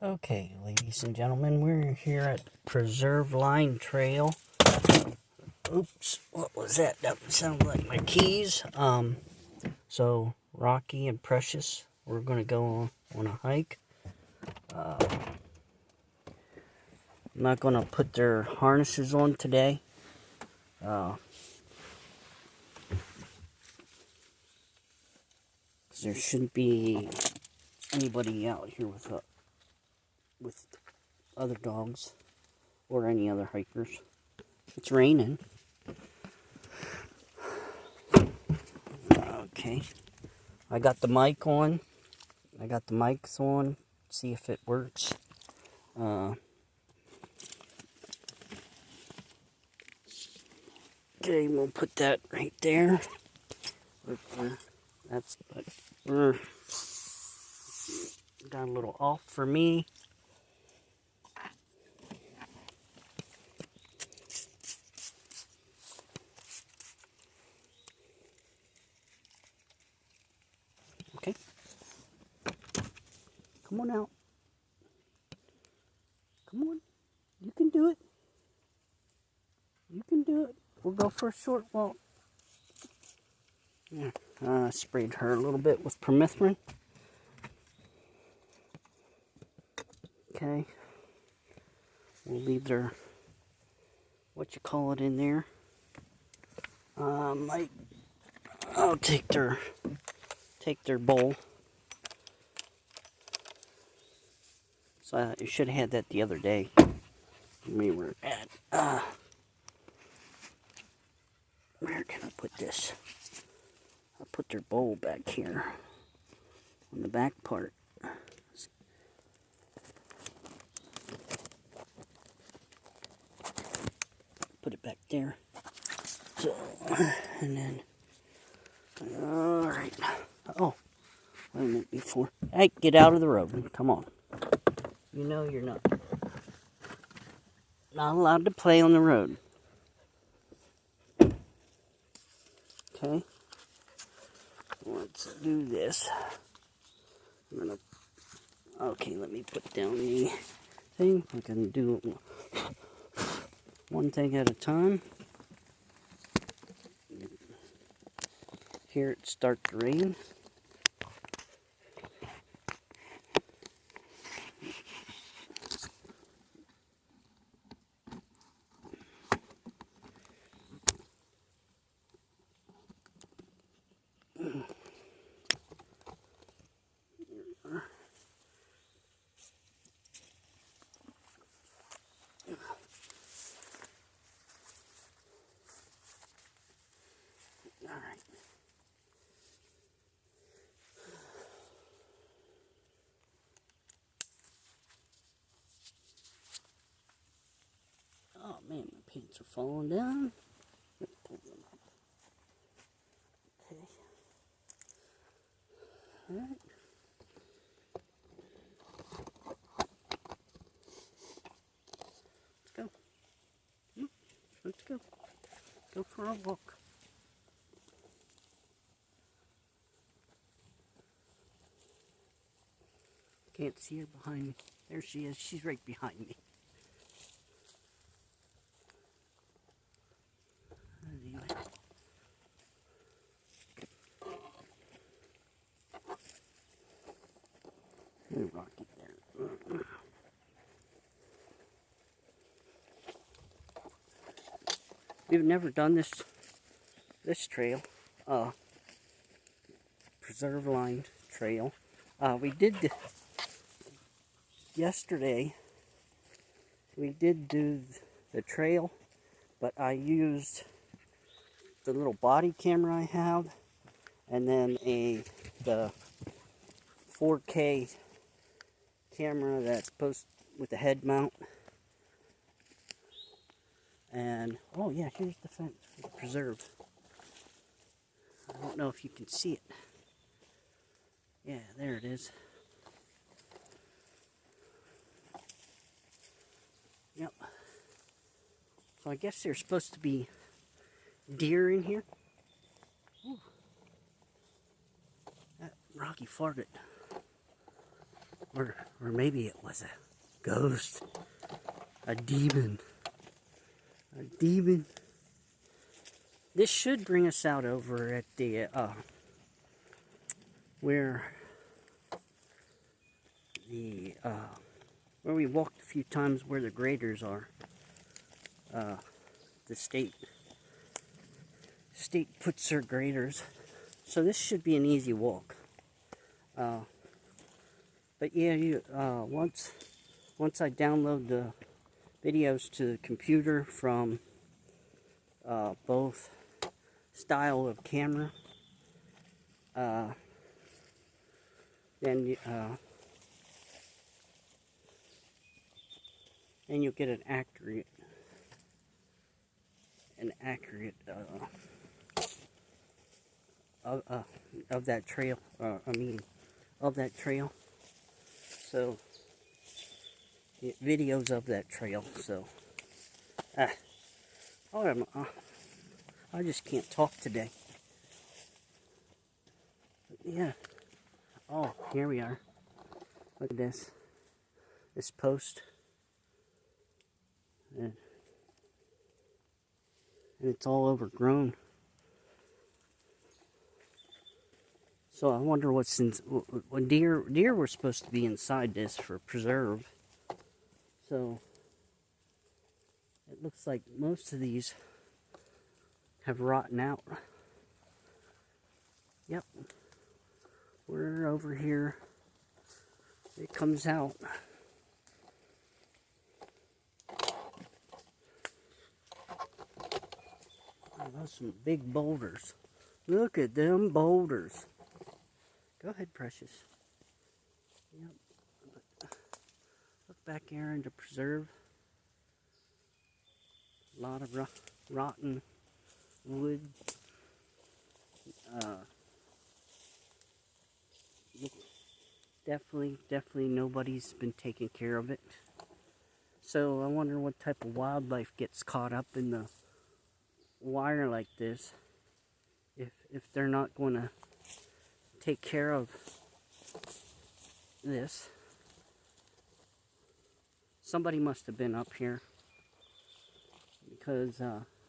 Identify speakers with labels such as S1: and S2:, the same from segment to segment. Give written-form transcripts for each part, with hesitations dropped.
S1: Okay, ladies and gentlemen, we're here at Preserve Line Trail. Oops, what was that? That sounded like my keys. So Rocky and Precious, we're gonna go on a hike. I'm not gonna put their harnesses on today. Because there shouldn't be anybody out here with other dogs or any other hikers. It's raining. Okay. I got the mic on. I got the mics on. See if it works. Okay, we'll put that right there. That's good. We're got a little off for me. Okay. Come on out. Come on. You can do it. You can do it. We'll go for a short walk. Yeah. Sprayed her a little bit with permethrin. Okay. We'll leave their, what you call it, in there. I'll take their bowl. So you should have had that the other day. We were at, where can I put this? I'll put their bowl back here on the back part. Put it back there. So, and then, all right. Oh, wait a minute before. Hey, get out of the road. Come on. You know you're not allowed to play on the road. Okay. Let's do this. Okay, let me put down the thing. I can do one thing at a time. Here it starts to rain. All right. Oh man, my pants are falling down. Let's pull them up. Okay. All right. Let's go. Let's go. Go for a walk. Can't see her behind me. There she is. She's right behind me. Anyway. There's Rocky there. We've never done this trail. Preserve Line Trail. We did yesterday. We did do the trail, but I used the little body camera I have, and then the 4K camera that's supposed with the head mount. And oh yeah, here's the fence for the preserve. I don't know if you can see it. Yeah, there it is. Yep. So I guess there's supposed to be deer in here. Ooh. That Rocky farted. Or maybe it was a ghost. A demon. A demon. This should bring us out over at the, where the, where we walked a few times where the graders are. The state puts their graders. So this should be an easy walk. But yeah, once I download the videos to the computer from both style of camera, then you'll get an accurate of that trail. Of that trail. So videos of that trail. So I just can't talk today. But yeah. Oh, here we are. Look at this. This post. And it's all overgrown. So I wonder what's in. When deer were supposed to be inside this for preserve. So it looks like most of these have rotten out. Yep. We're over here. It comes out. Oh, those some big boulders. Look at them boulders. Go ahead, Precious. Yep. Look back here into preserve. A lot of rotten wood. Definitely nobody's been taking care of it. So I wonder what type of wildlife gets caught up in the wire like this. If they're not going to take care of this. Somebody must have been up here, because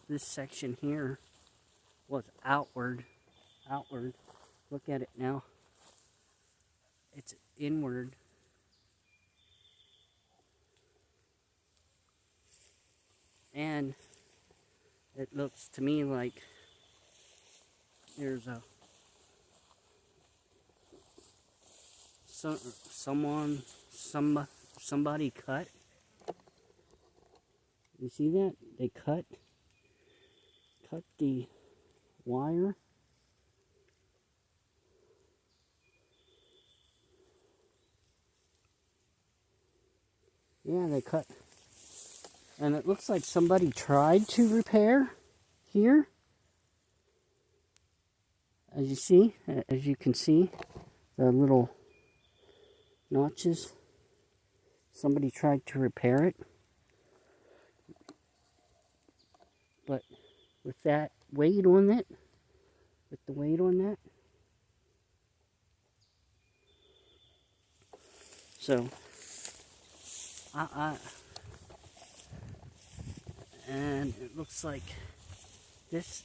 S1: this section here was outward. Look at it now. It's inward. And it looks to me like there's somebody cut. You see that? They cut the wire. Yeah, they cut. And it looks like somebody tried to repair here. As you can see, the little notches. Somebody tried to repair it. But with that weight on it, so and it looks like this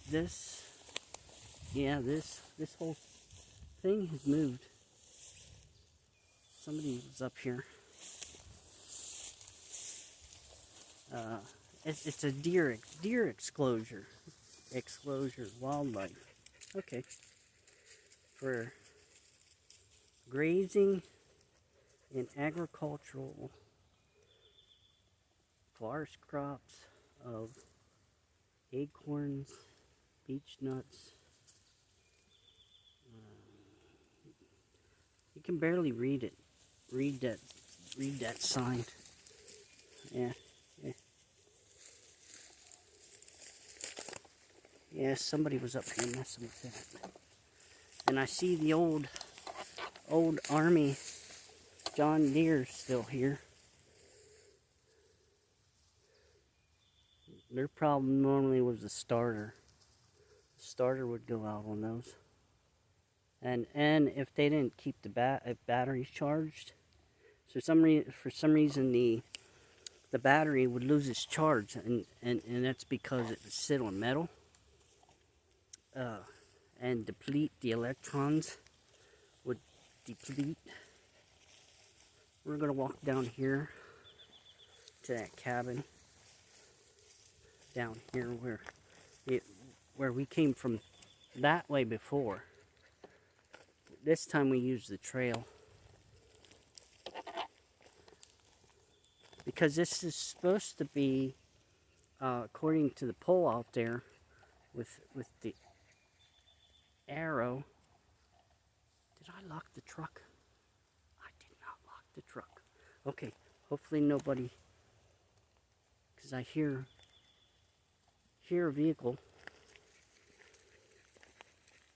S1: whole thing has moved. Somebody was up here. It's a deer exclosure wildlife. Okay. For grazing and agricultural forest crops of acorns, beech nuts. You can barely read it. Read that sign. Yeah. Yeah, somebody was up here messing with that. And I see the old Army John Deere still here. Their problem normally was the starter. The starter would go out on those. And if they didn't keep the batteries charged, So for some reason the battery would lose its charge, and that's because it would sit on metal and deplete the electrons. Would deplete. We're gonna walk down here to that cabin down here where we came from that way before. This time we used the trail because this is supposed to be according to the pole out there with the arrow. Did I lock the truck? I did not lock the truck. Okay, hopefully nobody, because I hear a vehicle.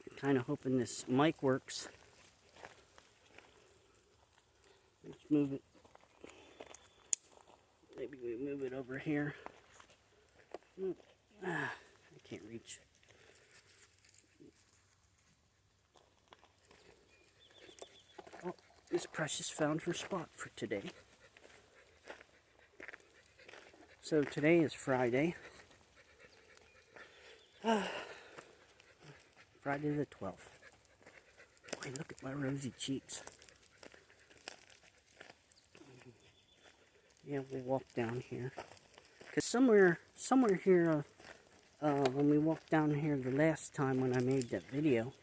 S1: I'm kind of hoping this mic works. Let's move it. Maybe we move it over here. I can't reach. Oh, Miss Precious found her spot for today. So today is Friday. Friday the 12th. Boy, look at my rosy cheeks. Yeah, we'll walk down here. Because somewhere here, when we walked down here the last time when I made that video,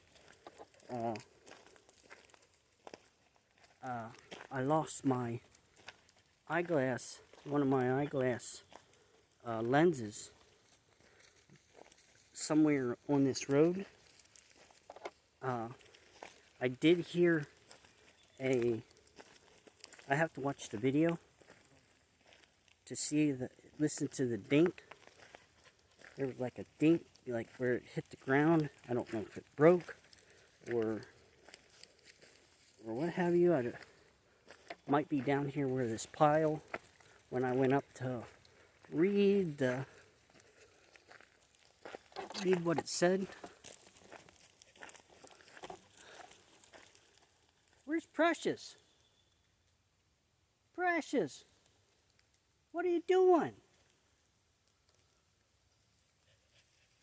S1: I lost my eyeglass, one of my eyeglass lenses, somewhere on this road. I did hear I have to watch the video to listen to the dink. There was like a dink, like where it hit the ground. I don't know if it broke or what have you. I might be down here where this pile, when I went up to read what it said. Where's Precious? Precious, what are you doing?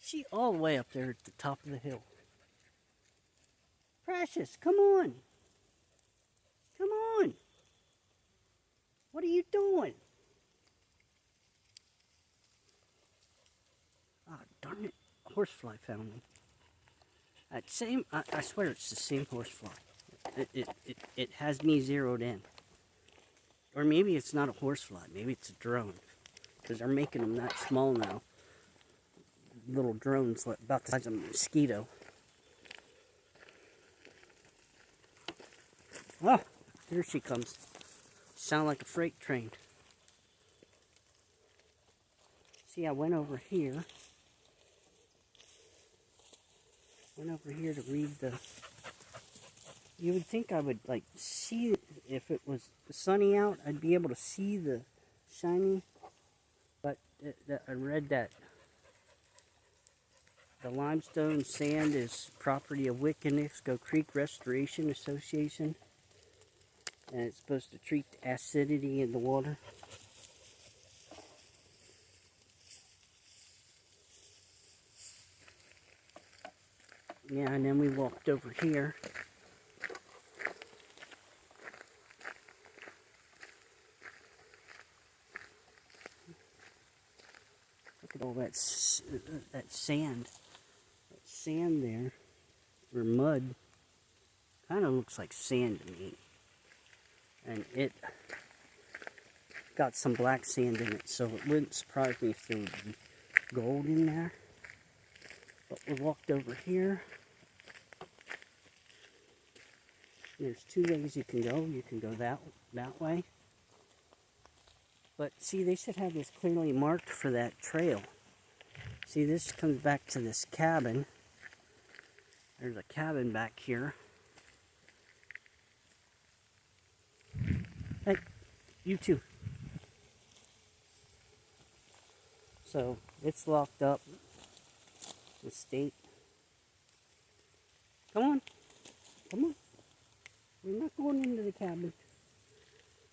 S1: She all the way up there at the top of the hill. Precious, come on. Come on. What are you doing? Ah, darn it. A horsefly found me. I swear it's the same horsefly. It has me zeroed in. Or maybe it's not a horsefly. Maybe it's a drone. Because they're making them that small now. Little drones about the size of a mosquito. Oh, here she comes. Sound like a freight train. See, I went over here. To read the... You would think I would, like, see it. If it was sunny out, I'd be able to see the shiny. But I read that the limestone sand is property of Wickanisco Creek Restoration Association. And it's supposed to treat the acidity in the water. Yeah, and then we walked over here. Look at all that sand. That sand there, or mud, kind of looks like sand to me. And it got some black sand in it, so it wouldn't surprise me if there would be gold in there. But we walked over here. There's two ways you can go. You can go that way. But see, they should have this clearly marked for that trail. See, this comes back to this cabin. There's a cabin back here. Hey, you too. So, it's locked up. The state. Come on. Come on. We're not going into the cabin.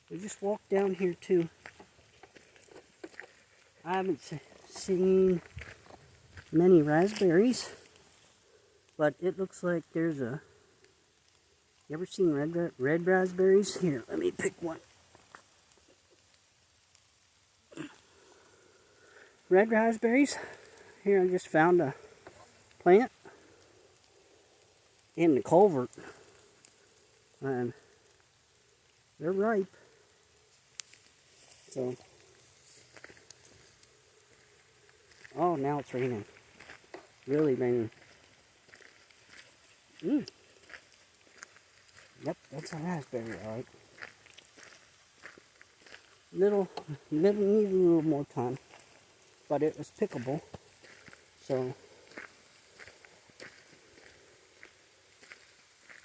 S1: We just walked down here too. I haven't seen many raspberries, but it looks like there's a... You ever seen red raspberries? Here, let me pick one. Red raspberries. Here, I just found a plant in the culvert, and they're ripe. So, oh, now it's raining. Really raining. Yep, that's a raspberry, all right. Needed a little more time, but it was pickable. So,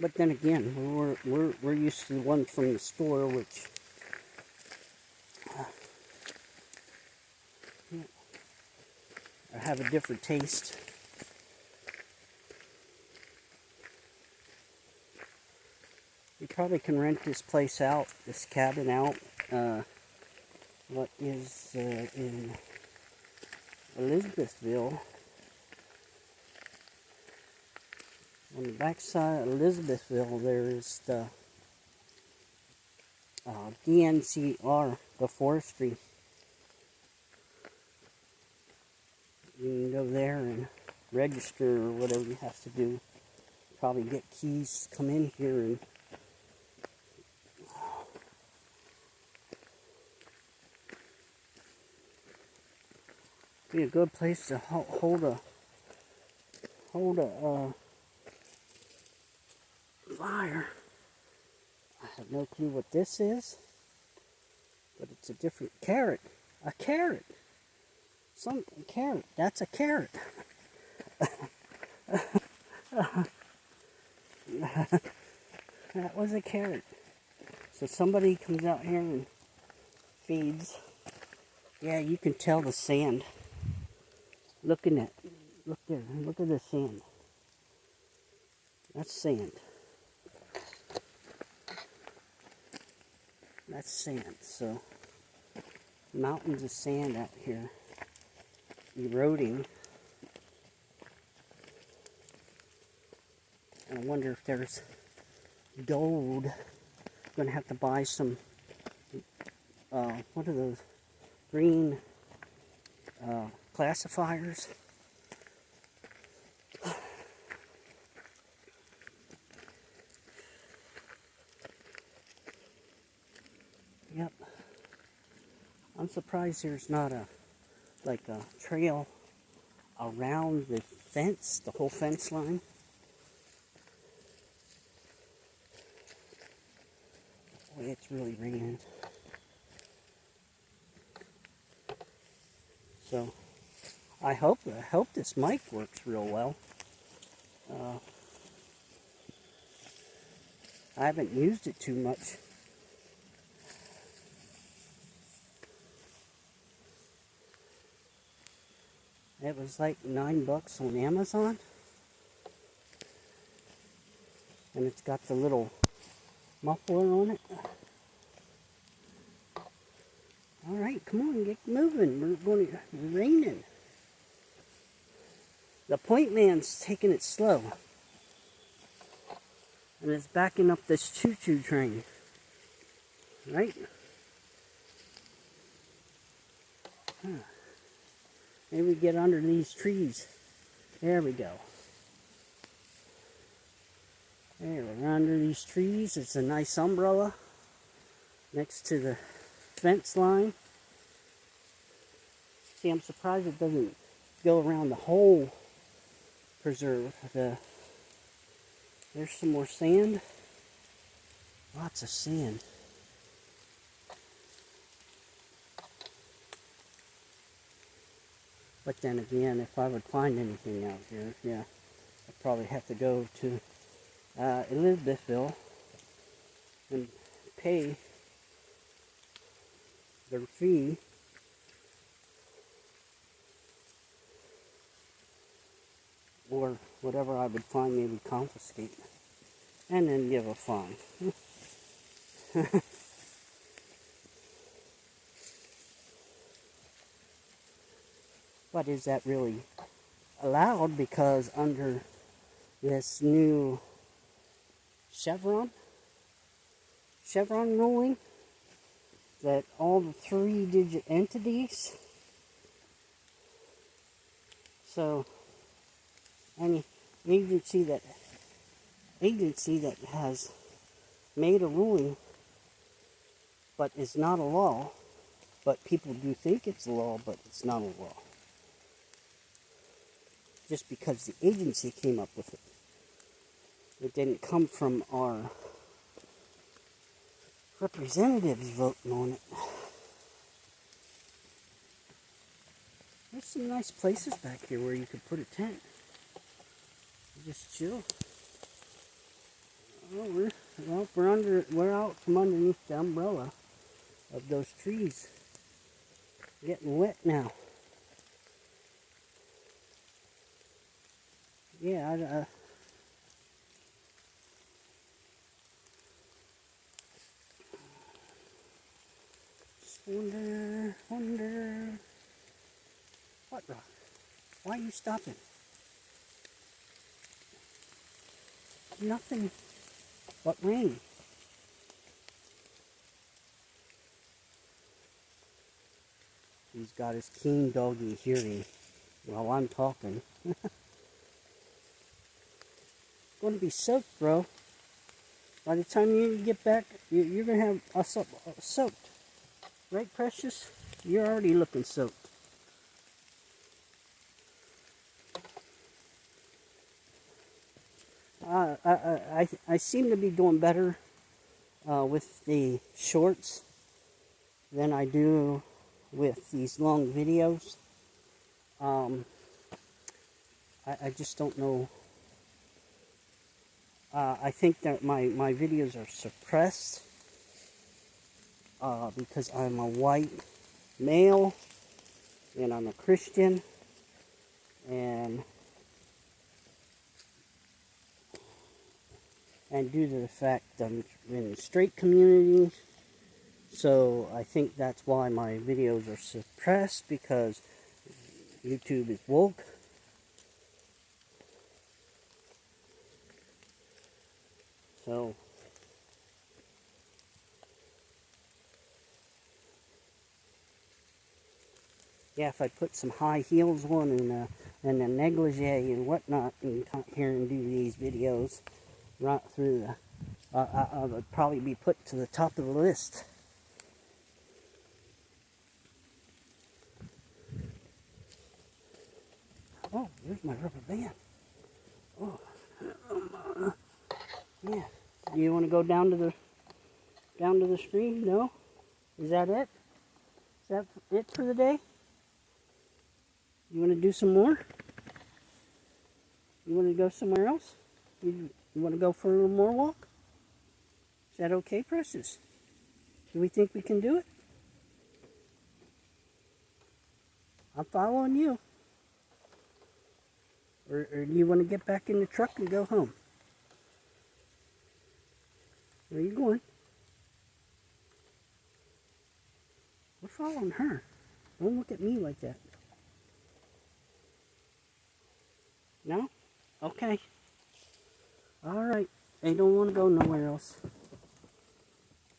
S1: but then again, we're used to the ones from the store, which have a different taste. You probably can rent this place out, this cabin out. What is in Elizabethville? On the backside of Elizabethville, there is the DNCR, the forestry. You can go there and register or whatever you have to do. Probably get keys, come in here and be a good place to hold a fire. I have no clue what this is, but it's a different carrot. A carrot. Carrot. That's a carrot. That was a carrot. So somebody comes out here and feeds. Yeah, you can tell the sand. Look there. Look at the sand. That's sand. That's sand. So mountains of sand out here eroding. And I wonder if there's gold. I'm gonna have to buy some what are those green classifiers. Yep. I'm surprised there's not a trail around the fence, the whole fence line. Boy, it's really raining. So I hope this mic works real well. I haven't used it too much. It was like $9 on Amazon. And it's got the little muffler on it. Alright, come on, get moving. We're raining. The point man's taking it slow. And it's backing up this choo-choo train. Right? Huh. Maybe we get under these trees. There we go. There, we're under these trees. It's a nice umbrella next to the fence line. See, I'm surprised it doesn't go around the whole preserve. There's some more sand. Lots of sand. But then again, if I would find anything out here, yeah, I'd probably have to go to Elizabethville and pay their fee. Or whatever I would find, maybe confiscate. And then give a fine. But is that really allowed? Because under this new Chevron ruling, that all the 3-digit entities, so any agency that has made a ruling but is not a law, but people do think it's a law, but it's not a law, just because the agency came up with it. It didn't come from our representatives voting on it. There's some nice places back here where you could put a tent. Just chill. Oh, we're out from underneath the umbrella of those trees. Getting wet now. Yeah, just wonder. What, Rock? Why are you stopping? Nothing but rain. He's got his keen doggy hearing while I'm talking. Going to be soaked, bro. By the time you get back, you're going to have us soaked. Right, Precious? You're already looking soaked. I seem to be doing better with the shorts than I do with these long videos. I just don't know. I think that my videos are suppressed because I'm a white male and I'm a Christian, and due to the fact I'm in the straight community, so I think that's why my videos are suppressed, because YouTube is woke. So yeah, if I put some high heels on and a negligee and whatnot and come here and do these videos right through I would probably be put to the top of the list. Oh, there's my rubber band. Oh, yeah. Do you want to go down to the stream? No? Is that it? Is that it for the day? You want to do some more? You want to go somewhere else? You want to go for a more walk? Is that okay, Precious? Do we think we can do it? I'm following you. Or do you want to get back in the truck and go home? Where are you going? We're following her. Don't look at me like that. No? Okay. Alright. They don't want to go nowhere else.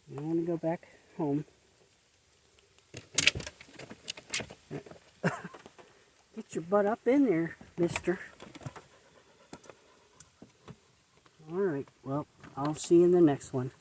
S1: They want to go back home. Get your butt up in there, mister. Alright, well, I'll see you in the next one.